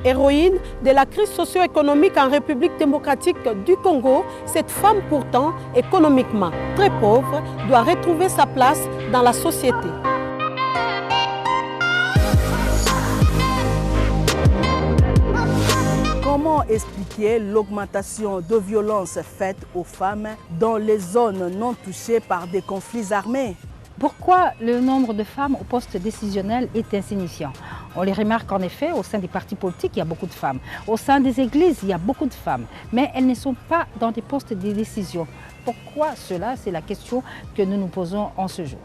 Héroïne de la crise socio-économique en République démocratique du Congo, cette femme pourtant économiquement très pauvre doit retrouver sa place dans la société. Comment expliquer l'augmentation de violences faites aux femmes dans les zones non touchées par des conflits armés? Pourquoi le nombre de femmes au poste décisionnel est insignifiant? On les remarque en effet, au sein des partis politiques, il y a beaucoup de femmes. Au sein des églises, il y a beaucoup de femmes. Mais elles ne sont pas dans des postes de décision. Pourquoi cela? C'est la question que nous nous posons en ce jour.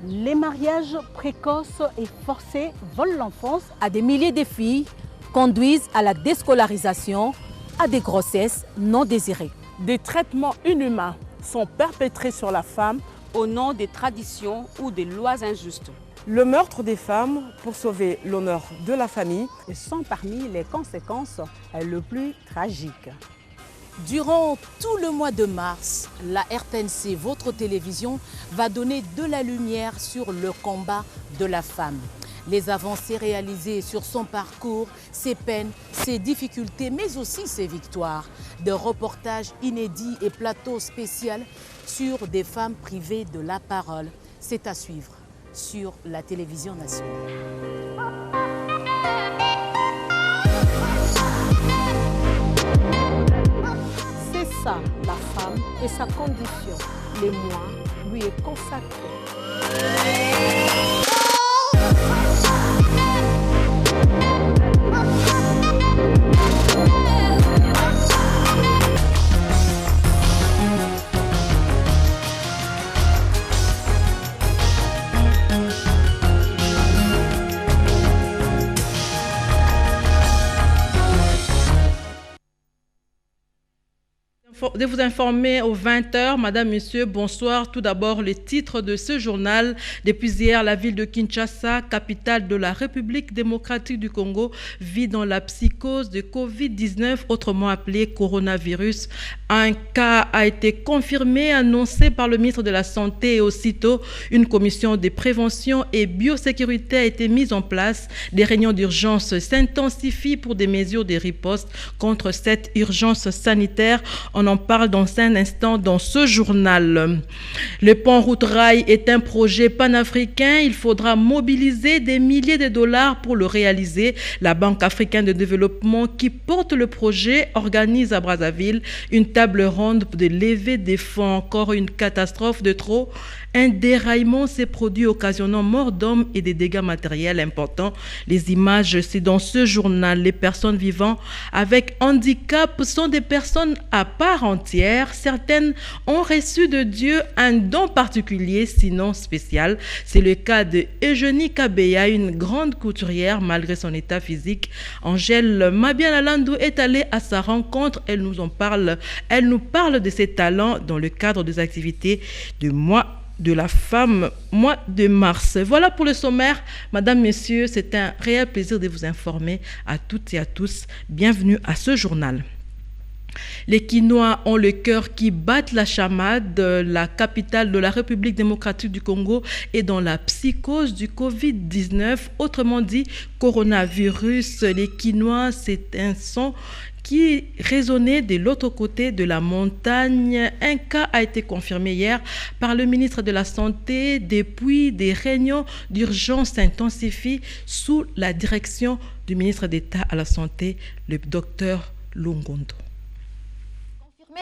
Les mariages précoces et forcés volent l'enfance à des milliers de filles, conduisent à la déscolarisation, à des grossesses non désirées. Des traitements inhumains sont perpétrés sur la femme au nom des traditions ou des lois injustes. Le meurtre des femmes pour sauver l'honneur de la famille sont parmi les conséquences les plus tragiques. Durant tout le mois de mars, la RTNC, votre télévision, va donner de la lumière sur le combat de la femme. Les avancées réalisées sur son parcours, ses peines, ses difficultés, mais aussi ses victoires. De reportages inédits et plateaux spéciaux sur des femmes privées de la parole. C'est à suivre sur la télévision nationale. C'est ça, la femme et sa condition. Les mois lui est consacré. De vous informer aux 20h, Madame, Monsieur, bonsoir. Tout d'abord, les titres de ce journal. Depuis hier, la ville de Kinshasa, capitale de la République démocratique du Congo, vit dans la psychose de Covid-19, autrement appelé coronavirus. Un cas a été confirmé, annoncé par le ministre de la Santé et aussitôt, une commission de prévention et biosécurité a été mise en place. Des réunions d'urgence s'intensifient pour des mesures de riposte contre cette urgence sanitaire. On en parle dans un instant dans ce journal. Le pont route-rail est un projet panafricain. Il faudra mobiliser des milliers de dollars pour le réaliser. La Banque africaine de développement qui porte le projet organise à Brazzaville une table ronde de levée des fonds. Encore une catastrophe de trop. Un déraillement s'est produit occasionnant mort d'hommes et des dégâts matériels importants. Les images, c'est dans ce journal. Les personnes vivant avec handicap sont des personnes à part entière. Certaines ont reçu de Dieu un don particulier, sinon spécial. C'est le cas de Eugénie Kabeya, une grande couturière malgré son état physique. Angèle Mabialalandou est allée à sa rencontre. Elle nous parle de ses talents dans le cadre des activités du mois de la femme, mois de mars. Voilà pour le sommaire. Madame, Messieurs, c'est un réel plaisir de vous informer à toutes et à tous. Bienvenue à ce journal. Les Kinois ont le cœur qui bat la chamade. La capitale de la République démocratique du Congo est dans la psychose du Covid-19, autrement dit coronavirus. Les Kinois, c'est un son qui résonnait de l'autre côté de la montagne. Un cas a été confirmé hier par le ministre de la Santé. Depuis, des réunions d'urgence s'intensifient sous la direction du ministre d'État à la Santé, le docteur Longondo.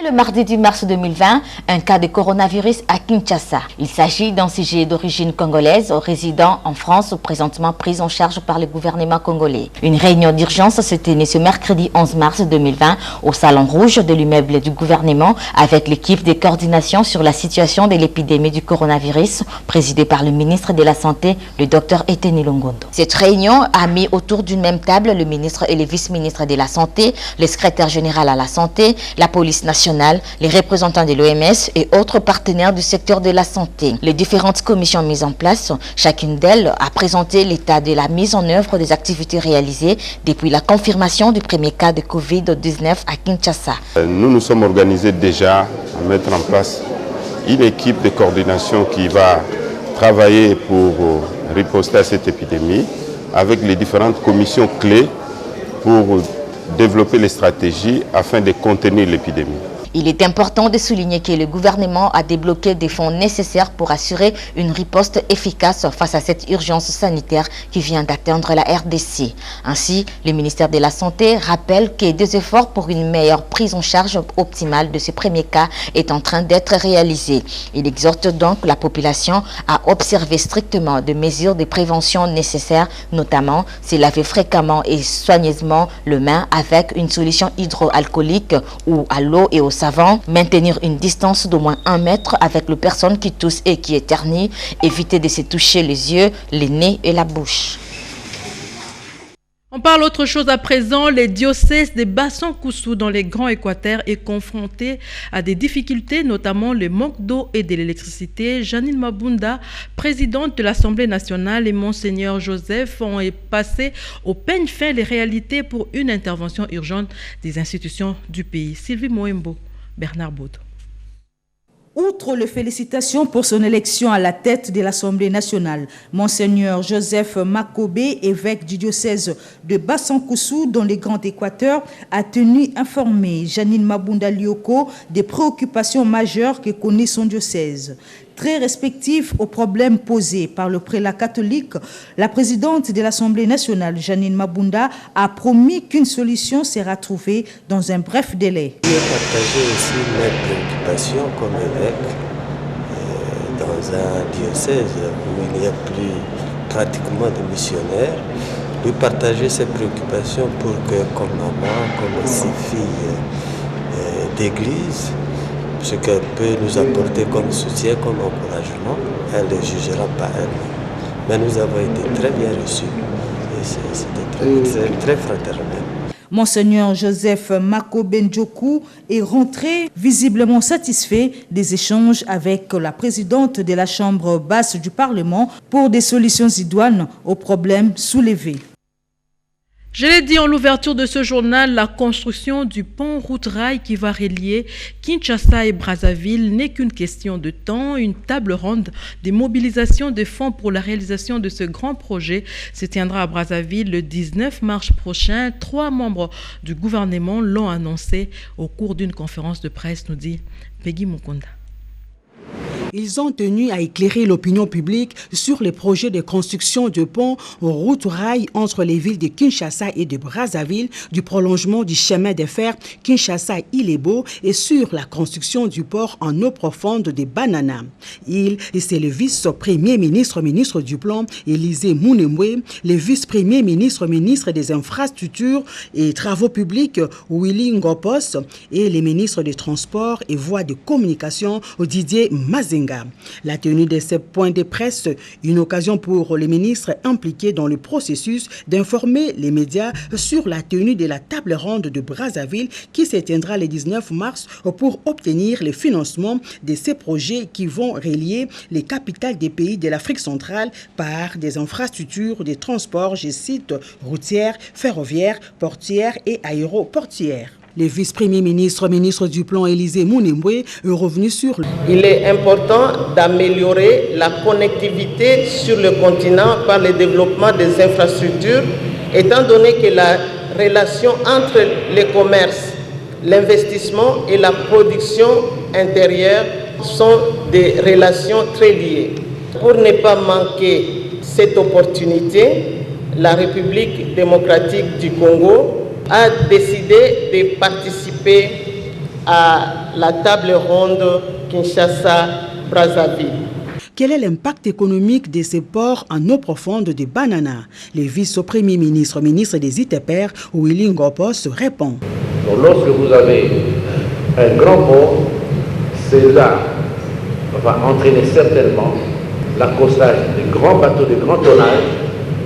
Le mardi 10 mars 2020, un cas de coronavirus à Kinshasa. Il s'agit d'un sujet d'origine congolaise résidant en France, présentement pris en charge par le gouvernement congolais. Une réunion d'urgence s'est tenue ce mercredi 11 mars 2020 au Salon Rouge de l'immeuble du gouvernement avec l'équipe de coordination sur la situation de l'épidémie du coronavirus présidée par le ministre de la Santé, le docteur Eteni Longondo. Cette réunion a mis autour d'une même table le ministre et le vice-ministre de la Santé, le secrétaire général à la Santé, la police nationale, les représentants de l'OMS et autres partenaires du secteur de la santé. Les différentes commissions mises en place, chacune d'elles a présenté l'état de la mise en œuvre des activités réalisées depuis la confirmation du premier cas de Covid-19 à Kinshasa. Nous nous sommes organisés déjà à mettre en place une équipe de coordination qui va travailler pour riposter à cette épidémie avec les différentes commissions clés pour développer les stratégies afin de contenir l'épidémie. Il est important de souligner que le gouvernement a débloqué des fonds nécessaires pour assurer une riposte efficace face à cette urgence sanitaire qui vient d'atteindre la RDC. Ainsi, le ministère de la Santé rappelle que des efforts pour une meilleure prise en charge optimale de ces premiers cas est en train d'être réalisés. Il exhorte donc la population à observer strictement des mesures de prévention nécessaires, notamment se laver fréquemment et soigneusement les mains avec une solution hydroalcoolique ou à l'eau et au savon, maintenir une distance d'au moins 1 mètre avec les personnes qui toussent et qui éternuent, éviter de se toucher les yeux, les nez et la bouche. On parle autre chose à présent. Les diocèses de Bassam-Koussou dans les Grands Équateurs est confronté à des difficultés, notamment le manque d'eau et de l'électricité. Janine Mabunda, présidente de l'Assemblée nationale, et Monseigneur Joseph ont passé au peigne fin les réalités pour une intervention urgente des institutions du pays. Sylvie Moembo, Bernard Baud. Outre les félicitations pour son élection à la tête de l'Assemblée nationale, Monseigneur Joseph Makobé, évêque du diocèse de Bassam-Koussou dans les Grands Équateurs, a tenu informer Janine Mabunda Lioko des préoccupations majeures que connaît son diocèse. Très respectif aux problèmes posés par le prélat catholique, la présidente de l'Assemblée nationale, Janine Mabunda, a promis qu'une solution sera trouvée dans un bref délai. Je vais partager aussi mes préoccupations comme évêque dans un diocèse où il n'y a plus pratiquement de missionnaires. De partager ces préoccupations pour que, comme maman, comme ses filles d'église, ce qu'elle peut nous apporter comme soutien, comme encouragement, elle ne jugera pas elle. Mais nous avons été très bien reçus et c'était très fraternel. Monseigneur Joseph Makobé Ndjoku est rentré visiblement satisfait des échanges avec la présidente de la Chambre basse du Parlement pour des solutions idoines aux problèmes soulevés. Je l'ai dit en l'ouverture de ce journal, la construction du pont route-rail qui va relier Kinshasa et Brazzaville n'est qu'une question de temps. Une table ronde des mobilisations de fonds pour la réalisation de ce grand projet se tiendra à Brazzaville le 19 mars prochain. 3 membres du gouvernement l'ont annoncé au cours d'une conférence de presse, nous dit Peggy Mukonda. Ils ont tenu à éclairer l'opinion publique sur les projets de construction de ponts route-rail entre les villes de Kinshasa et de Brazzaville, du prolongement du chemin de fer Kinshasa-Ilebo et sur la construction du port en eau profonde de Banana. C'est le vice-premier ministre, ministre du Plan, Élisée Mounembwe, le vice-premier ministre, ministre des Infrastructures et Travaux publics, Willy Ngopos, et les ministres des Transports et Voies de Communication, Didier Mazenga. La tenue de ces points de presse, une occasion pour les ministres impliqués dans le processus d'informer les médias sur la tenue de la table ronde de Brazzaville qui se tiendra le 19 mars pour obtenir le financement de ces projets qui vont relier les capitales des pays de l'Afrique centrale par des infrastructures de transport, je cite, routières, ferroviaires, portières et aéroportières. Le vice-premier ministre, ministre du Plan, Élisée Mounembwe, est revenu sur... Il est important d'améliorer la connectivité sur le continent par le développement des infrastructures, étant donné que la relation entre le commerce, l'investissement et la production intérieure sont des relations très liées. Pour ne pas manquer cette opportunité, la République démocratique du Congo a décidé de participer à la table ronde Kinshasa-Brazzaville. Quel est l'impact économique de ces ports en eau profonde de Banana? Le vice-premier ministre, ministre des ITPR, Willy Ngopos, répond. Donc, lorsque vous avez un grand port, cela va entraîner certainement l'accostage des grands bateaux de grand tonnage,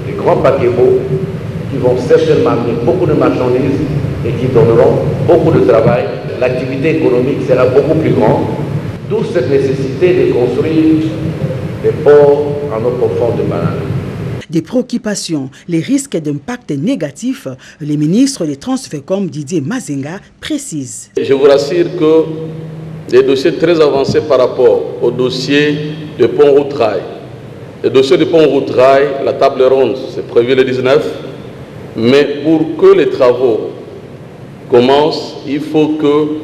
des grands paquebots, qui vont certainement amener beaucoup de marchandises et qui donneront beaucoup de travail. L'activité économique sera beaucoup plus grande, d'où cette nécessité de construire des ports en eau profonde de Banana. Des préoccupations, les risques d'impact négatifs, le ministre des Transfecom, Didier Mazenga, précise. Je vous rassure que des dossiers très avancés par rapport au dossier de pont route-rail. Le dossier de pont route-rail, la table ronde, c'est prévu le 19. Mais pour que les travaux commencent, il faut que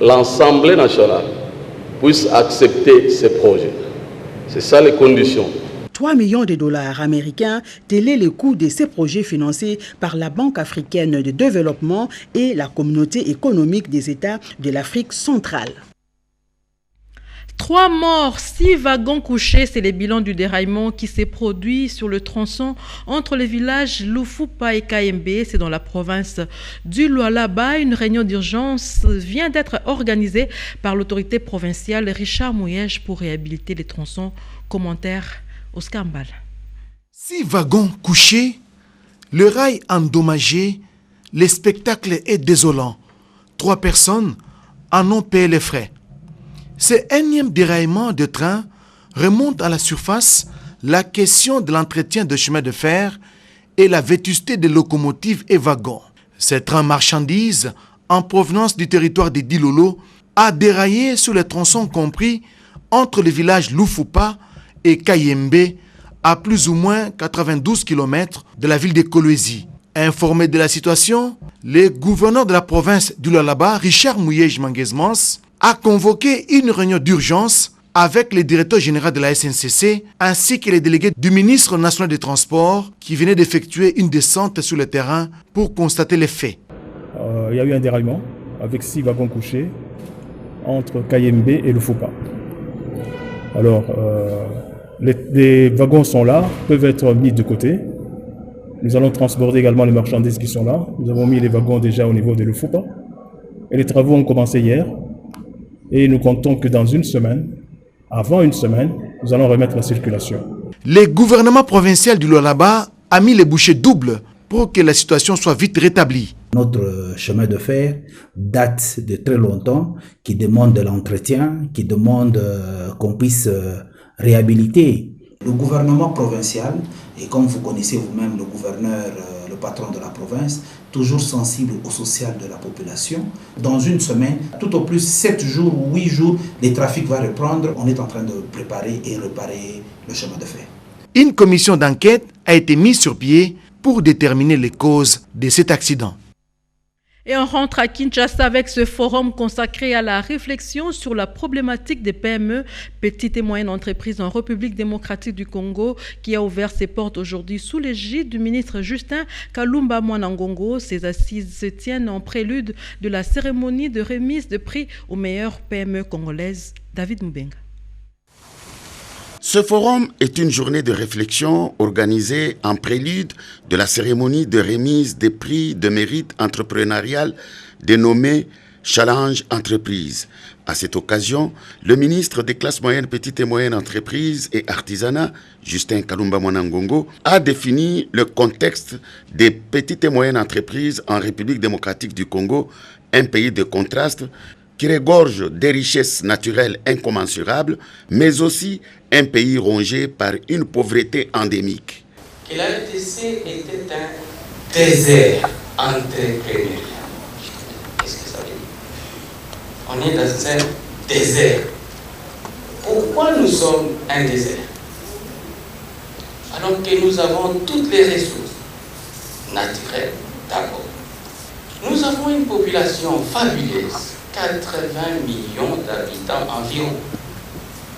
l'Assemblée nationale puisse accepter ces projets. C'est ça les conditions. 3 millions de dollars américains, tel est le coût de ces projets financés par la Banque africaine de développement et la Communauté économique des États de l'Afrique centrale. 3 morts, 6 wagons couchés, c'est le bilan du déraillement qui s'est produit sur le tronçon entre les villages Lufupa et Kayembe, c'est dans la province du Lualaba. Une réunion d'urgence vient d'être organisée par l'autorité provinciale Richard Mouyej pour réhabiliter les tronçons. Commentaire Oscar Mbal. 6 wagons couchés, le rail endommagé, le spectacle est désolant. 3 personnes en ont payé les frais. Ce énième déraillement de train remonte à la surface la question de l'entretien de chemin de fer et la vétusté des locomotives et wagons. Ce train marchandise, en provenance du territoire de Dilolo, a déraillé sur les tronçons compris entre les villages Lufupa et Kayembe, à plus ou moins 92 km de la ville de Kolwezi. Informé de la situation, le gouverneur de la province du Lualaba, Richard Mouyej Manguesmans, a convoqué une réunion d'urgence avec le directeur général de la SNCC ainsi que les délégués du ministre national des Transports qui venaient d'effectuer une descente sur le terrain pour constater les faits. Il y a eu un déraillement avec 6 wagons couchés entre Kayembe et Lufupa. Alors, les wagons sont là, peuvent être mis de côté. Nous allons transborder également les marchandises qui sont là. Nous avons mis les wagons déjà au niveau de Lufupa. Et les travaux ont commencé hier. Et nous comptons que dans une semaine, avant une semaine, nous allons remettre la circulation. Le gouvernement provincial du Lualaba a mis les bouchées doubles pour que la situation soit vite rétablie. Notre chemin de fer date de très longtemps, qui demande de l'entretien, qui demande qu'on puisse réhabiliter. Le gouvernement provincial, et comme vous connaissez vous-même le gouverneur, le patron de la province, toujours sensible au social de la population. Dans une semaine, tout au plus 7 jours ou 8 jours, le trafic va reprendre. On est en train de préparer et réparer le chemin de fer. Une commission d'enquête a été mise sur pied pour déterminer les causes de cet accident. Et on rentre à Kinshasa avec ce forum consacré à la réflexion sur la problématique des PME, petites et moyennes entreprises en République démocratique du Congo, qui a ouvert ses portes aujourd'hui sous l'égide du ministre Justin Kalumba Mwanangongo. Ces assises se tiennent en prélude de la cérémonie de remise de prix aux meilleures PME congolaises. David Moubenga. Ce forum est une journée de réflexion organisée en prélude de la cérémonie de remise des prix de mérite entrepreneurial dénommée Challenge Entreprise. À cette occasion, le ministre des classes moyennes, petites et moyennes entreprises et artisanat, Justin Kalumba Mwanangongo, a défini le contexte des petites et moyennes entreprises en République démocratique du Congo, un pays de contraste qui regorge des richesses naturelles incommensurables, mais aussi un pays rongé par une pauvreté endémique. Que la RDC était un désert entrepreneurial. Qu'est-ce que ça veut dire? On est dans un désert. Pourquoi nous sommes un désert? Alors que nous avons toutes les ressources naturelles d'abord. Nous avons une population fabuleuse. 80 millions d'habitants environ.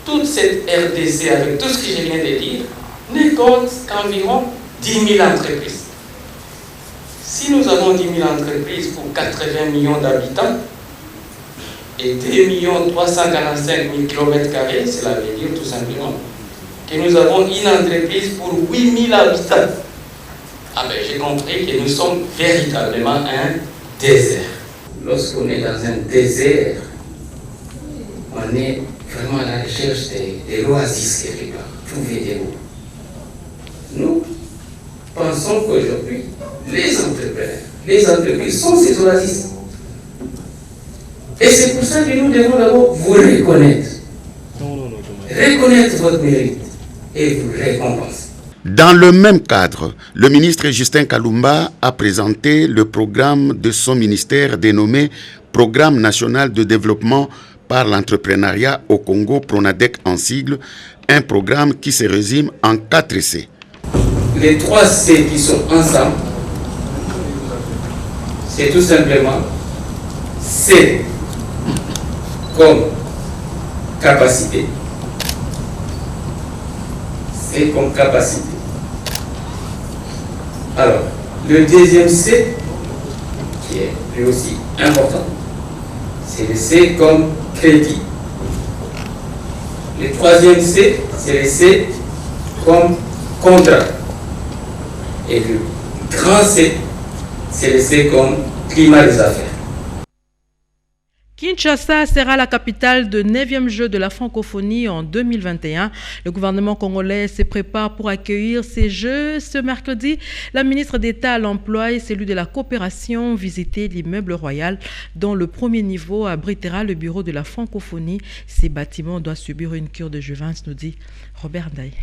Toute cette RDC, avec tout ce que je viens de dire, ne compte qu'environ 10 000 entreprises. Si nous avons 10 000 entreprises pour 80 millions d'habitants et 2 345 000 km², cela veut dire tout simplement que nous avons une entreprise pour 8 000 habitants. Ah ben j'ai compris que nous sommes véritablement un désert. Lorsqu'on est dans un désert, on est vraiment à la recherche des l'oasis quelque part, trouver des mots. Nous pensons qu'aujourd'hui, les entreprises sont ces oasis. Et c'est pour ça que nous devons d'abord vous reconnaître. Reconnaître votre mérite et vous récompenser. Dans le même cadre, le ministre Justin Kalumba a présenté le programme de son ministère dénommé Programme national de développement par l'entrepreneuriat au Congo, PRONADEC en sigle, un programme qui se résume en 4 C. Les 3 C qui sont ensemble c'est tout simplement C comme capacité. C comme capacité. Alors, le deuxième C, qui est lui aussi important, c'est le C comme crédit. Le troisième C, c'est le C comme contrat. Et le grand C, c'est le C comme climat des affaires. Kinshasa sera la capitale de 9e Jeux de la francophonie en 2021. Le gouvernement congolais se prépare pour accueillir ces Jeux. Ce mercredi, la ministre d'État à l'Emploi et celui de la coopération visitaient l'immeuble royal dont le premier niveau abritera le bureau de la francophonie. Ces bâtiments doivent subir une cure de jouvence, nous dit Robert Ndaye.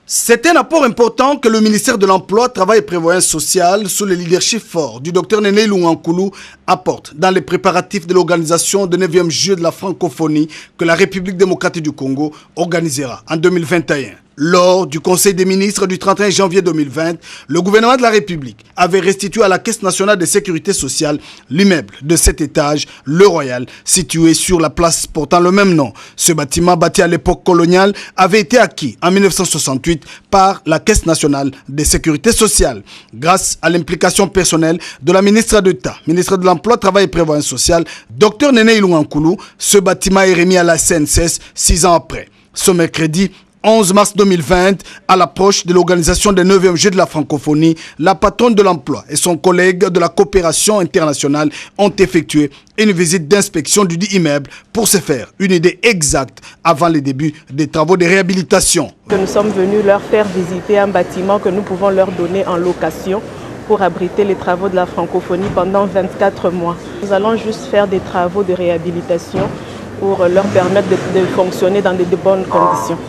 C'est un apport important que le ministère de l'Emploi, Travail et Prévoyance sociale, sous le leadership fort du Dr Néné Lungankoulou, apporte dans les préparatifs de l'organisation de 9e Jeux de la francophonie que la République démocratique du Congo organisera en 2021. Lors du Conseil des ministres du 31 janvier 2020, le gouvernement de la République avait restitué à la Caisse nationale de sécurité sociale l'immeuble de 7 étages, le Royal, situé sur la place portant le même nom. Ce bâtiment, bâti à l'époque coloniale, avait été acquis en 1968 par la Caisse nationale de sécurité sociale. Grâce à l'implication personnelle de la ministre d'État, ministre de l'Emploi, Travail et Prévoyance sociale, Dr Néné Lungankoulou, ce bâtiment est remis à la CNSS 6 ans après. Ce mercredi 11 mars 2020, à l'approche de l'organisation des 9e Jeux de la francophonie, la patronne de l'emploi et son collègue de la coopération internationale ont effectué une visite d'inspection du dit immeuble pour se faire une idée exacte avant le début des travaux de réhabilitation. Nous sommes venus leur faire visiter un bâtiment que nous pouvons leur donner en location pour abriter les travaux de la francophonie pendant 24 mois. Nous allons juste faire des travaux de réhabilitation pour leur permettre de fonctionner dans de bonnes conditions.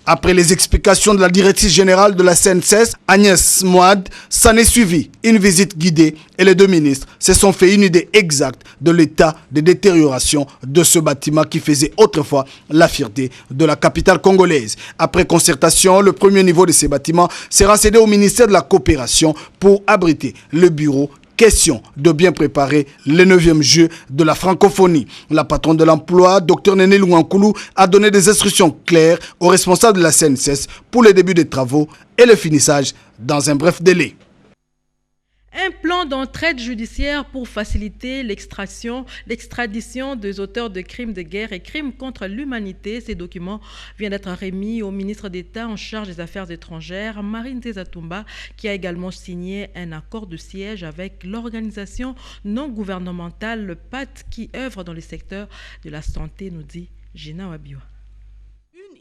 Après les explications de la directrice générale de la CNSS, Agnès Mouad, s'en est suivi une visite guidée et les deux ministres se sont fait une idée exacte de l'état de détérioration de ce bâtiment qui faisait autrefois la fierté de la capitale congolaise. Après concertation, le premier niveau de ces bâtiments sera cédé au ministère de la Coopération pour abriter le bureau. Question de bien préparer les 9e Jeux de la francophonie. La patronne de l'emploi, Dr Néné Lungankoulou, a donné des instructions claires aux responsables de la CNSS pour le début des travaux et le finissage dans un bref délai. Un plan d'entraide judiciaire pour faciliter l'extradition des auteurs de crimes de guerre et crimes contre l'humanité. Ces documents viennent d'être remis au ministre d'État en charge des Affaires étrangères, Marine Tezatumba, qui a également signé un accord de siège avec l'organisation non gouvernementale, le PAT, qui œuvre dans le secteur de la santé, nous dit Gina Wabio.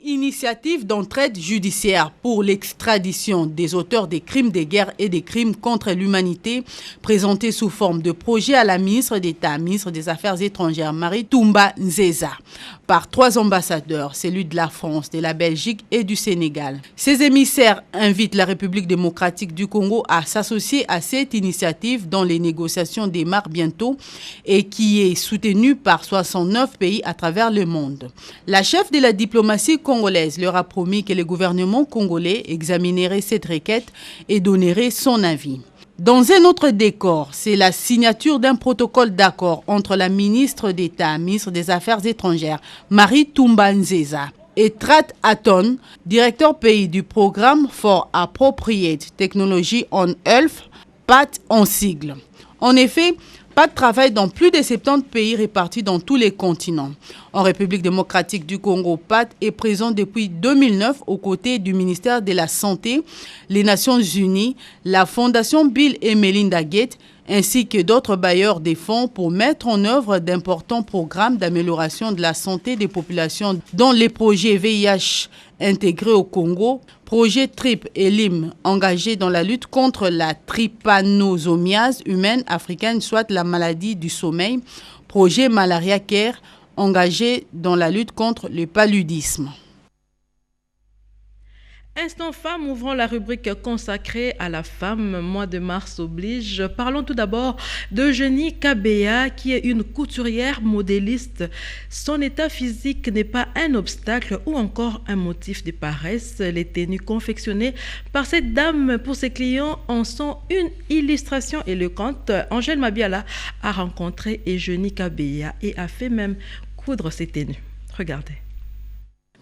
Initiative d'entraide judiciaire pour l'extradition des auteurs des crimes de guerre et des crimes contre l'humanité, présentée sous forme de projet à la ministre d'État, ministre des Affaires étrangères, Marie Toumba Nzeza, par 3 ambassadeurs, celui de la France, de la Belgique et du Sénégal. Ces émissaires invitent la République démocratique du Congo à s'associer à cette initiative dont les négociations démarrent bientôt et qui est soutenue par 69 pays à travers le monde. La chef de la diplomatie congolaise leur a promis que le gouvernement congolais examinerait cette requête et donnerait son avis. Dans un autre décor, c'est la signature d'un protocole d'accord entre la ministre d'État, ministre des Affaires étrangères, Marie Toumba Nzeza, et Trat Aton, directeur pays du programme for Appropriate Technology on Health, PAT en sigle. En effet, PAT travaille dans plus de 70 pays répartis dans tous les continents. En République démocratique du Congo, PAT est présent depuis 2009 aux côtés du ministère de la Santé, les Nations Unies, la Fondation Bill et Melinda Gates, ainsi que d'autres bailleurs des fonds pour mettre en œuvre d'importants programmes d'amélioration de la santé des populations, dont les projets VIH intégrés au Congo, projet TRIP et LIM engagés dans la lutte contre la trypanosomiase humaine africaine, soit la maladie du sommeil, projet Malaria Care engagé dans la lutte contre le paludisme. Instant femme, ouvrant la rubrique consacrée à la femme, mois de mars oblige. Parlons tout d'abord d'Eugénie Kabeya, qui est une couturière modéliste. Son état physique n'est pas un obstacle ou encore un motif de paresse. Les tenues confectionnées par cette dame pour ses clients en sont une illustration éloquente. Angèle Mabiala a rencontré Eugénie Kabeya et a fait même coudre ses tenues. Regardez.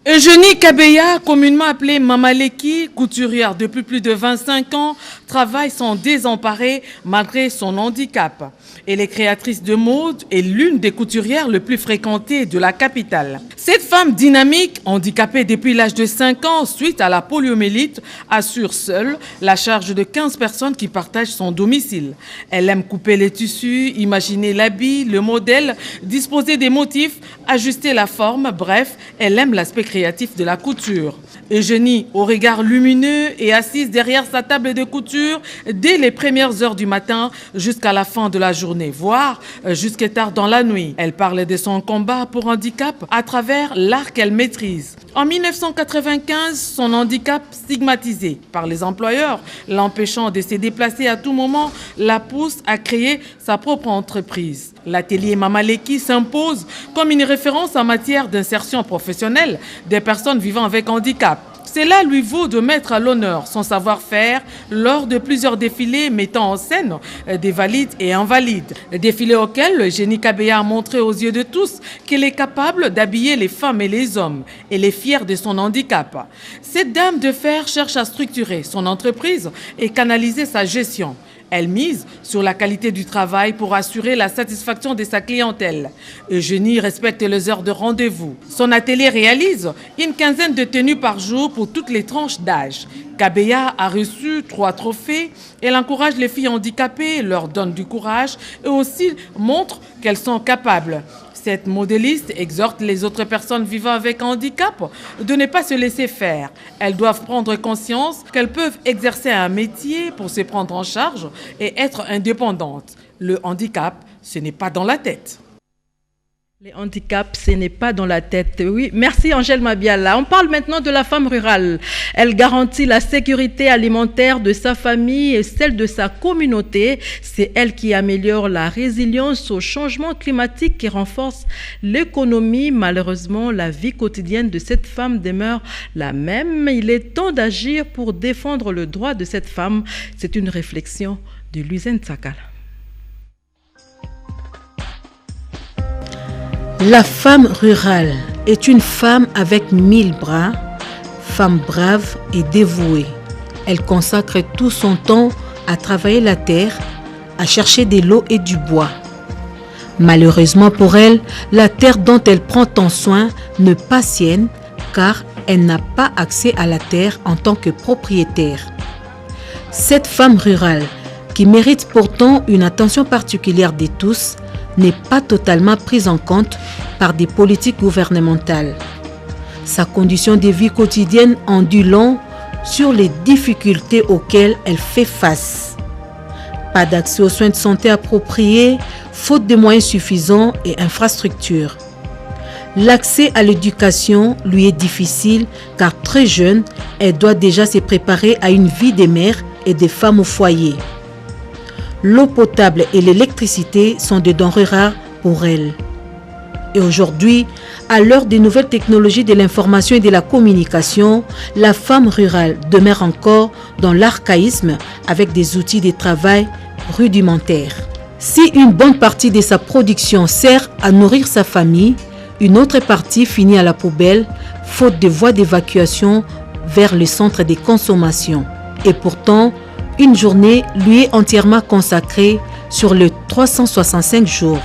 Eugénie Kabeya, communément appelée Mamaleki, couturière depuis plus de 25 ans, travaille sans désemparer malgré son handicap. Elle est créatrice de mode et l'une des couturières les plus fréquentées de la capitale. Cette femme dynamique, handicapée depuis l'âge de 5 ans suite à la poliomyélite, assure seule la charge de 15 personnes qui partagent son domicile. Elle aime couper les tissus, imaginer l'habit, le modèle, disposer des motifs, ajuster la forme, bref, elle aime l'aspect créatif de la couture. Eugénie, au regard lumineux, est assise derrière sa table de couture dès les premières heures du matin jusqu'à la fin de la journée, voire jusqu'à tard dans la nuit. Elle parle de son combat pour handicap à travers l'art qu'elle maîtrise. En 1995, son handicap stigmatisé par les employeurs, l'empêchant de se déplacer à tout moment, la pousse à créer sa propre entreprise. L'atelier Mamaleki s'impose comme une référence en matière d'insertion professionnelle des personnes vivant avec handicap. Cela lui vaut de mettre à l'honneur son savoir-faire lors de plusieurs défilés mettant en scène des valides et invalides. Défilés auxquels Eugénie Kabeya a montré aux yeux de tous qu'elle est capable d'habiller les femmes et les hommes. Elle est fière de son handicap. Cette dame de fer cherche à structurer son entreprise et canaliser sa gestion. Elle mise sur la qualité du travail pour assurer la satisfaction de sa clientèle. Eugénie respecte les heures de rendez-vous. Son atelier réalise une quinzaine de tenues par jour pour toutes les tranches d'âge. Kabeya a reçu 3 trophées. Elle encourage les filles handicapées, leur donne du courage et aussi montre qu'elles sont capables. Cette modéliste exhorte les autres personnes vivant avec handicap de ne pas se laisser faire. Elles doivent prendre conscience qu'elles peuvent exercer un métier pour se prendre en charge et être indépendantes. Le handicap, ce n'est pas dans la tête. Les handicaps, ce n'est pas dans la tête. Oui, merci Angèle Mabiala. On parle maintenant de la femme rurale. Elle garantit la sécurité alimentaire de sa famille et celle de sa communauté. C'est elle qui améliore la résilience au changement climatique et renforce l'économie. Malheureusement, la vie quotidienne de cette femme demeure la même. Il est temps d'agir pour défendre le droit de cette femme. C'est une réflexion de Luizen Tsakala. La femme rurale est une femme avec 1000 bras, femme brave et dévouée. Elle consacre tout son temps à travailler la terre, à chercher de l'eau et du bois. Malheureusement pour elle, la terre dont elle prend tant soin n'est pas sienne car elle n'a pas accès à la terre en tant que propriétaire. Cette femme rurale, qui mérite pourtant une attention particulière de tous, n'est pas totalement prise en compte par des politiques gouvernementales. Sa condition de vie quotidienne en dit long sur les difficultés auxquelles elle fait face. Pas d'accès aux soins de santé appropriés, faute de moyens suffisants et infrastructures. L'accès à l'éducation lui est difficile car très jeune, elle doit déjà se préparer à une vie de mère et de femme au foyer. L'eau potable et l'électricité sont des denrées rares pour elle. Et aujourd'hui, à l'heure des nouvelles technologies de l'information et de la communication, la femme rurale demeure encore dans l'archaïsme avec des outils de travail rudimentaires. Si une bonne partie de sa production sert à nourrir sa famille, une autre partie finit à la poubelle, faute de voies d'évacuation vers le centre de consommation. Et pourtant, une journée lui est entièrement consacrée sur les 365 jours.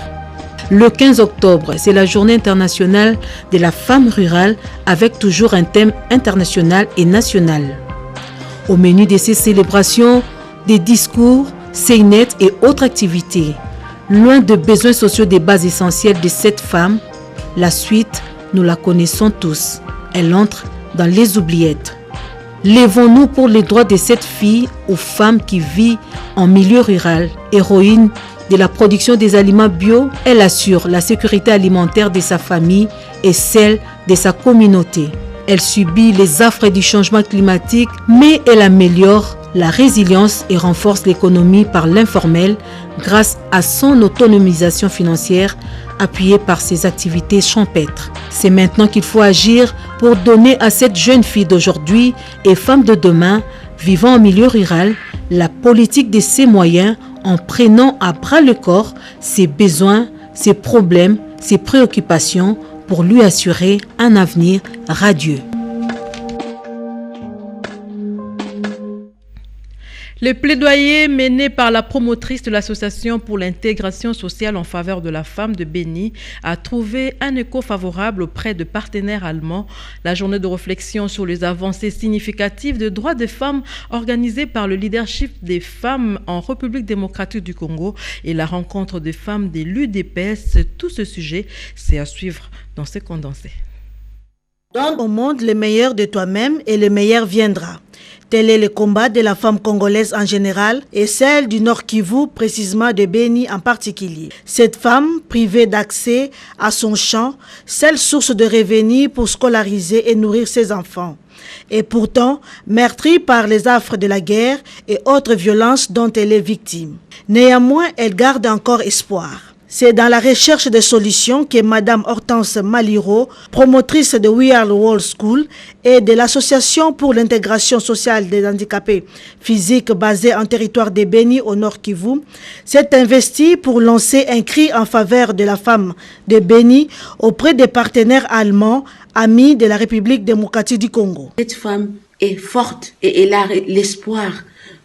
Le 15 octobre, c'est la journée internationale de la femme rurale avec toujours un thème international et national. Au menu de ces célébrations, des discours, scénettes et autres activités. Loin des besoins sociaux des bases essentielles de cette femme, la suite, nous la connaissons tous. Elle entre dans les oubliettes. Lèvons-nous pour les droits de cette fille ou femme qui vit en milieu rural. Héroïne de la production des aliments bio, elle assure la sécurité alimentaire de sa famille et celle de sa communauté. Elle subit les affres du changement climatique, mais elle améliore la résilience et renforce l'économie par l'informel grâce à son autonomisation financière appuyée par ses activités champêtres. C'est maintenant qu'il faut agir pour donner à cette jeune fille d'aujourd'hui et femme de demain vivant en milieu rural la politique de ses moyens en prenant à bras le corps ses besoins, ses problèmes, ses préoccupations pour lui assurer un avenir radieux. Le plaidoyer mené par la promotrice de l'Association pour l'intégration sociale en faveur de la femme de Béni a trouvé un écho favorable auprès de partenaires allemands. La journée de réflexion sur les avancées significatives des droits des femmes organisée par le leadership des femmes en République démocratique du Congo et la rencontre des femmes des l'UDPS, tout ce sujet, c'est à suivre dans ce condensé. Donne au monde le meilleur de toi-même et le meilleur viendra. Tel est le combat de la femme congolaise en général et celle du Nord Kivu, précisément de Béni en particulier. Cette femme, privée d'accès à son champ, seule source de revenus pour scolariser et nourrir ses enfants. Et pourtant, meurtrie par les affres de la guerre et autres violences dont elle est victime. Néanmoins, elle garde encore espoir. C'est dans la recherche de solutions que Mme Hortense Maliro, promotrice de We Are the World School et de l'Association pour l'intégration sociale des handicapés physiques basée en territoire de Béni au Nord Kivu, s'est investie pour lancer un cri en faveur de la femme de Béni auprès des partenaires allemands, amis de la République démocratique du Congo. Cette femme est forte et elle a l'espoir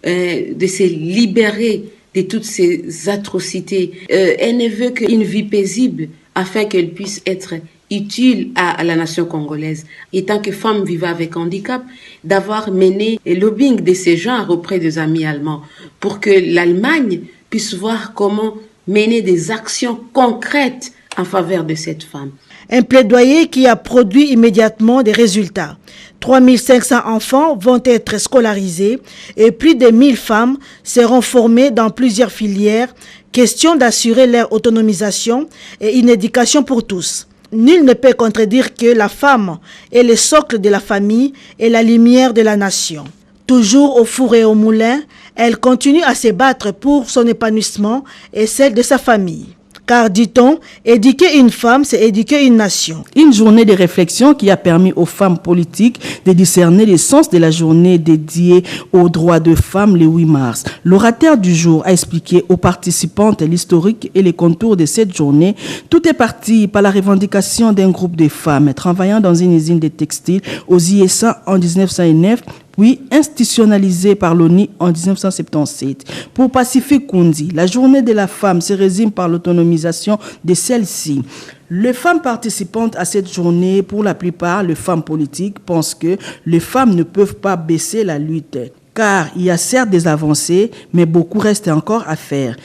de se libérer de toutes ces atrocités. Elle ne veut qu'une vie paisible afin qu'elle puisse être utile à la nation congolaise. Et tant que femme vivant avec handicap, d'avoir mené le lobbying de ces genres auprès des amis allemands pour que l'Allemagne puisse voir comment mener des actions concrètes en faveur de cette femme. Un plaidoyer qui a produit immédiatement des résultats. 3500 enfants vont être scolarisés et plus de 1000 femmes seront formées dans plusieurs filières. Question d'assurer leur autonomisation et une éducation pour tous. Nul ne peut contredire que la femme est le socle de la famille et la lumière de la nation. Toujours au four et au moulin, elle continue à se battre pour son épanouissement et celle de sa famille. Car, dit-on, éduquer une femme, c'est éduquer une nation. Une journée de réflexion qui a permis aux femmes politiques de discerner le sens de la journée dédiée aux droits de femmes le 8 mars. L'orateur du jour a expliqué aux participantes l'historique et les contours de cette journée. Tout est parti par la revendication d'un groupe de femmes travaillant dans une usine de textile aux ISA en 1909, puis institutionnalisé par l'ONU en 1977. Pour Pacifique Kundi, la journée de la femme se résume par l'autonomisation de celle-ci. Les femmes participantes à cette journée, pour la plupart, les femmes politiques, pensent que les femmes ne peuvent pas baisser la lutte. Car il y a certes des avancées, mais beaucoup reste encore à faire.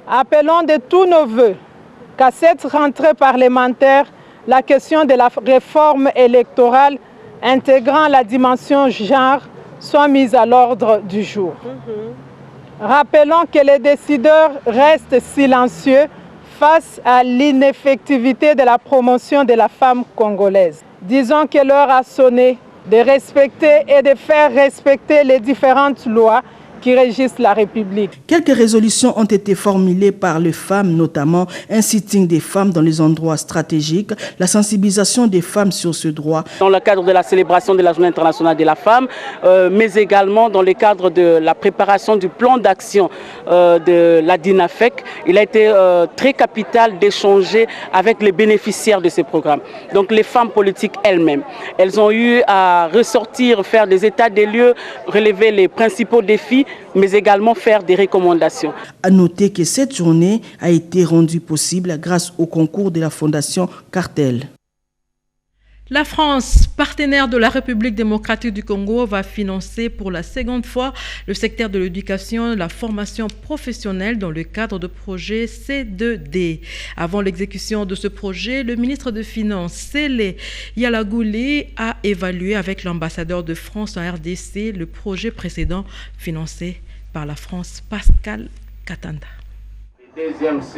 Appelons de tous nos voeux qu'à cette rentrée parlementaire, la question de la réforme électorale intégrant la dimension genre soit mise à l'ordre du jour. Rappelons que les décideurs restent silencieux face à l'ineffectivité de la promotion de la femme congolaise. Disons que l'heure a sonné de respecter et de faire respecter les différentes lois qui régissent la République. Quelques résolutions ont été formulées par les femmes, notamment un sitting des femmes dans les endroits stratégiques, la sensibilisation des femmes sur ce droit. Dans le cadre de la célébration de la Journée internationale de la femme, mais également dans le cadre de la préparation du plan d'action de la DINAFEC, il a été très capital d'échanger avec les bénéficiaires de ces programmes. Donc les femmes politiques elles-mêmes, elles ont eu à ressortir, faire des états des lieux, relever les principaux défis, mais également faire des recommandations. À noter que cette journée a été rendue possible grâce au concours de la Fondation Cartel. La France, partenaire de la République démocratique du Congo, va financer pour la seconde fois le secteur de l'éducation, la formation professionnelle dans le cadre de projet C2D. Avant l'exécution de ce projet, le ministre des Finances, Sélé Yalagouli, a évalué avec l'ambassadeur de France en RDC le projet précédent financé par la France, Pascal Katanda.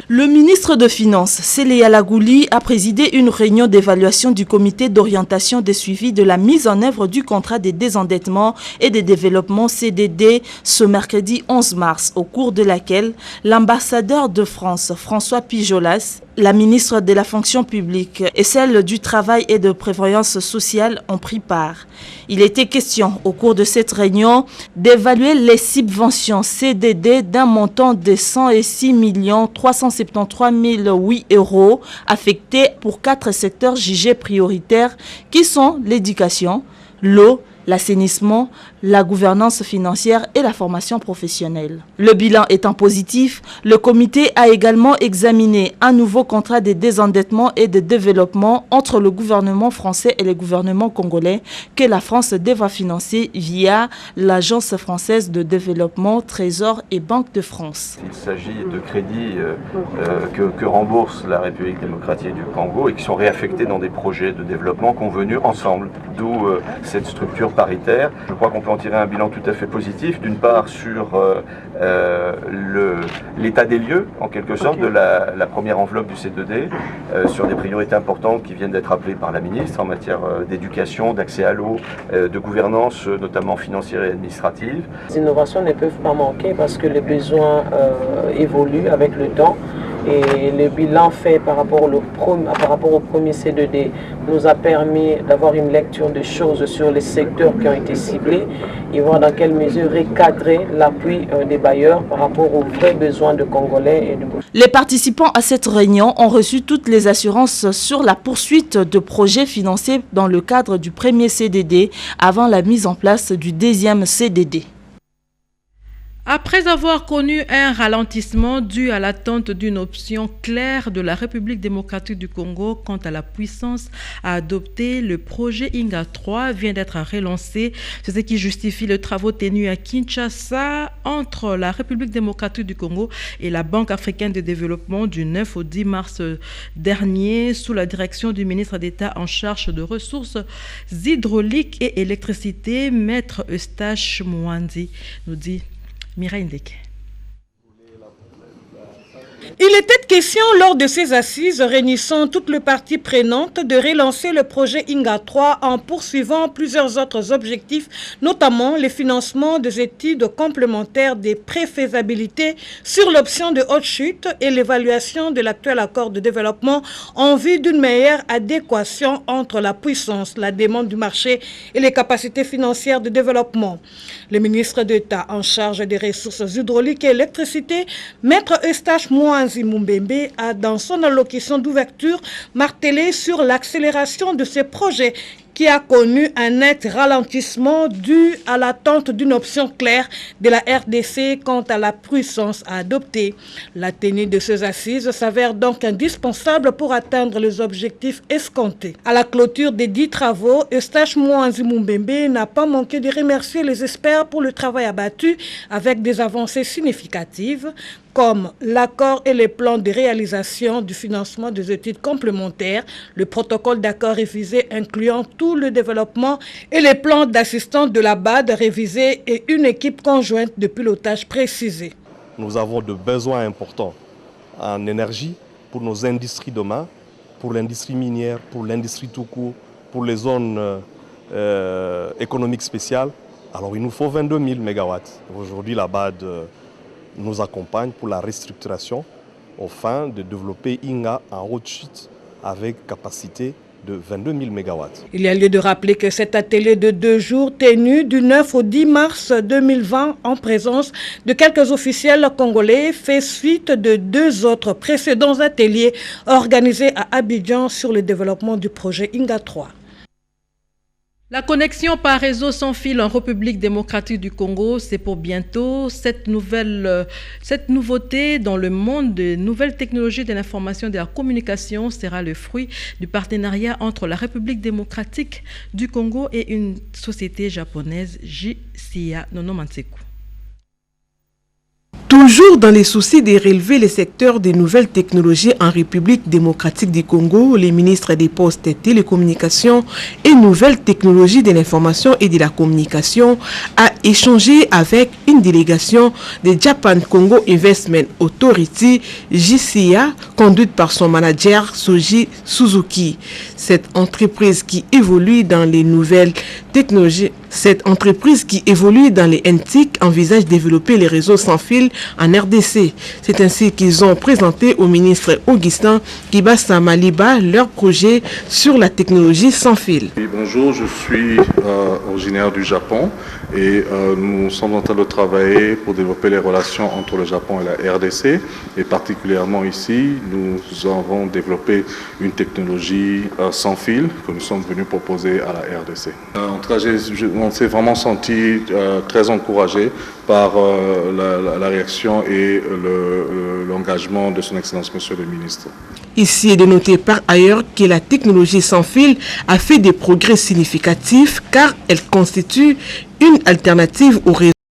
Le ministre de Finances, Célia Lagouli, a présidé une réunion d'évaluation du comité d'orientation des suivis de la mise en œuvre du contrat de désendettement et de développement CDD ce mercredi 11 mars, au cours de laquelle l'ambassadeur de France, François Pijolas, la ministre de la fonction publique et celle du travail et de prévoyance sociale ont pris part. Il était question au cours de cette réunion d'évaluer les subventions CDD d'un montant de 106 373 008 € affectés pour 4 secteurs jugés prioritaires qui sont l'éducation, l'eau, l'assainissement, la gouvernance financière et la formation professionnelle. Le bilan étant positif, le comité a également examiné un nouveau contrat de désendettement et de développement entre le gouvernement français et le gouvernement congolais que la France devra financer via l'Agence française de développement, Trésor et Banque de France. Il s'agit de crédits que rembourse la République démocratique du Congo et qui sont réaffectés dans des projets de développement convenus ensemble, d'où cette structure paritaire. Je crois qu'on peut en tirer un bilan tout à fait positif, d'une part sur l'état des lieux, en quelque sorte, de la première enveloppe du C2D, sur des priorités importantes qui viennent d'être appelées par la ministre en matière d'éducation, d'accès à l'eau, de gouvernance, notamment financière et administrative. Les innovations ne peuvent pas manquer parce que les besoins évoluent avec le temps. Et le bilan fait par rapport au premier C2D nous a permis d'avoir une lecture de choses sur les secteurs qui ont été ciblés et voir dans quelle mesure recadrer l'appui des bailleurs par rapport aux vrais besoins de Congolais. Les participants à cette réunion ont reçu toutes les assurances sur la poursuite de projets financés dans le cadre du premier CDD avant la mise en place du deuxième CDD. Après avoir connu un ralentissement dû à l'attente d'une option claire de la République démocratique du Congo quant à la puissance à adopter, le projet INGA 3 vient d'être relancé. C'est ce qui justifie les travaux tenus à Kinshasa entre la République démocratique du Congo et la Banque africaine de développement du 9 au 10 mars dernier sous la direction du ministre d'État en charge de ressources hydrauliques et électricité, Maître Eustache Mouandi, nous dit Mireille Ndeke. Il était question lors de ces assises réunissant toutes les parties prenantes de relancer le projet INGA 3 en poursuivant plusieurs autres objectifs, notamment le financement des études complémentaires des préfaisabilités sur l'option de haute chute et l'évaluation de l'actuel accord de développement en vue d'une meilleure adéquation entre la puissance, la demande du marché et les capacités financières de développement. Le ministre d'État en charge des ressources hydrauliques et électricité, Maître Eustache Mouanzi Mumbembe, a dans son allocution d'ouverture martelé sur l'accélération de ces projets qui a connu un net ralentissement dû à l'attente d'une option claire de la RDC quant à la puissance à adopter. La tenue de ces assises s'avère donc indispensable pour atteindre les objectifs escomptés. À la clôture des 10 travaux, Eustache Mouanzi Mumbembe n'a pas manqué de remercier les experts pour le travail abattu avec des avancées significatives, comme l'accord et les plans de réalisation du financement des études complémentaires, le protocole d'accord révisé incluant tout le développement et les plans d'assistance de la BAD révisés et une équipe conjointe de pilotage précisée. Nous avons de besoins importants en énergie pour nos industries demain, pour l'industrie minière, pour l'industrie tout court, pour les zones économiques spéciales. Alors il nous faut 22 000 MW. Aujourd'hui la BAD nous accompagne pour la restructuration au fin de développer INGA en haute chute avec capacité de 22 000 MW. Il y a lieu de rappeler que cet atelier de 2 jours tenu du 9 au 10 mars 2020 en présence de quelques officiels congolais fait suite de 2 autres précédents ateliers organisés à Abidjan sur le développement du projet INGA 3. La connexion par réseau sans fil en République démocratique du Congo, c'est pour bientôt. Cette nouveauté dans le monde des nouvelles technologies de l'information et de la communication sera le fruit du partenariat entre la République démocratique du Congo et une société japonaise, JCA Nonomanseku. Toujours dans les soucis de relever les secteurs des nouvelles technologies en République démocratique du Congo, les ministres des Postes et Télécommunications et Nouvelles technologies de l'information et de la communication a échangé avec une délégation de Japan Congo Investment Authority, JCA, conduite par son manager Soji Suzuki. Cette entreprise qui évolue dans les nouvelles technologies, cette entreprise qui évolue dans les NTIC envisage de développer les réseaux sans fil en RDC. C'est ainsi qu'ils ont présenté au ministre Augustin Kibasa Maliba leur projet sur la technologie sans fil. Oui, bonjour, je suis originaire du Japon et nous sommes en train de travailler pour développer les relations entre le Japon et la RDC. Et particulièrement ici, nous avons développé une technologie sans fil que nous sommes venus proposer à la RDC. En tout cas, on s'est vraiment senti très encouragé par la réaction et l'engagement de son Excellence, Monsieur le Ministre. Ici est de noter par ailleurs que la technologie sans fil a fait des progrès significatifs car elle constitue une alternative au réseau